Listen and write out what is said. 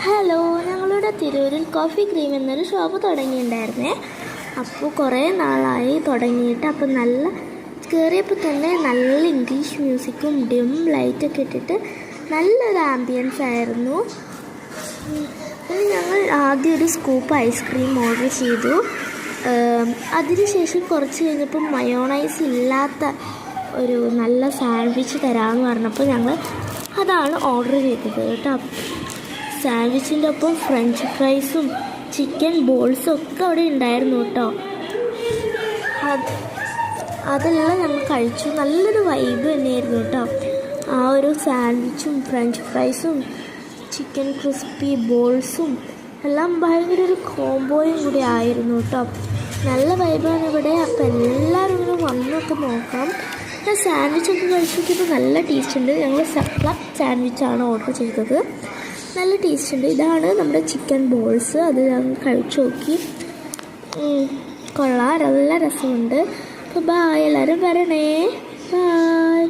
Hello, ഞങ്ങളുടെ തിരൂരിൽ coffee cream എന്നൊരു ഷോപ്പ് തുടങ്ങിയിട്ടുണ്ടായിരുന്നേ. അപ്പോൾ കുറേ നാളായി തുടങ്ങിയിട്ട്. അപ്പോൾ കയറിയപ്പോൾ തന്നെ നല്ല ഇംഗ്ലീഷ് മ്യൂസിക്കും ഡിം ലൈറ്റൊക്കെ ഇട്ടിട്ട് നല്ലൊരു ആംബിയൻസ് ആയിരുന്നു. പിന്നെ ഞങ്ങൾ ആദ്യം ഒരു സ്കൂപ്പ് ഐസ്ക്രീം ഓർഡർ ചെയ്തു. അതിനുശേഷം കുറച്ച് കഴിഞ്ഞപ്പോൾ മയോണൈസ് ഇല്ലാത്ത ഒരു നല്ല സാൻഡ്വിച്ച് തരാമെന്ന് പറഞ്ഞപ്പോൾ ഞങ്ങൾ അതാണ് ഓർഡർ ചെയ്തത് കേട്ടോ. സാൻഡ്വിച്ചിൻ്റെ ഒപ്പം ഫ്രഞ്ച് ഫ്രൈസും ചിക്കൻ ബോൾസും ഒക്കെ അവിടെ ഉണ്ടായിരുന്നു കേട്ടോ. അതെല്ലാം ഞങ്ങൾ കഴിച്ചു. നല്ലൊരു വൈബ് തന്നെയായിരുന്നു കേട്ടോ. ആ ഒരു സാൻഡ്വിച്ചും ഫ്രഞ്ച് ഫ്രൈസും ചിക്കൻ ക്രിസ്പി ബോൾസും എല്ലാം ഭയങ്കര ഒരു കോംബോയും കൂടി ആയിരുന്നു കേട്ടോ. നല്ല വൈബാണ് ഇവിടെ. അപ്പോൾ എല്ലാവരും ഇങ്ങനെ വന്നൊക്കെ നോക്കാം. ഞാൻ സാൻഡ്വിച്ചൊക്കെ കഴിച്ച് നോക്കിയപ്പോൾ നല്ല ടേസ്റ്റ് ഉണ്ട്. ഞങ്ങൾ സപ്ലക് സാൻഡ്വിച്ചാണ് ഓർഡർ ചെയ്തത്. നല്ല ടേസ്റ്റ് ഉണ്ട്. ഇതാണ് നമ്മുടെ ചിക്കൻ ബോൾസ്. അത് ഞങ്ങൾ കഴിച്ചു നോക്കി. കൊള്ളാം, നല്ല രസമുണ്ട്. അപ്പോൾ ബായ്, എല്ലാവരും വരണേ. ബായ്.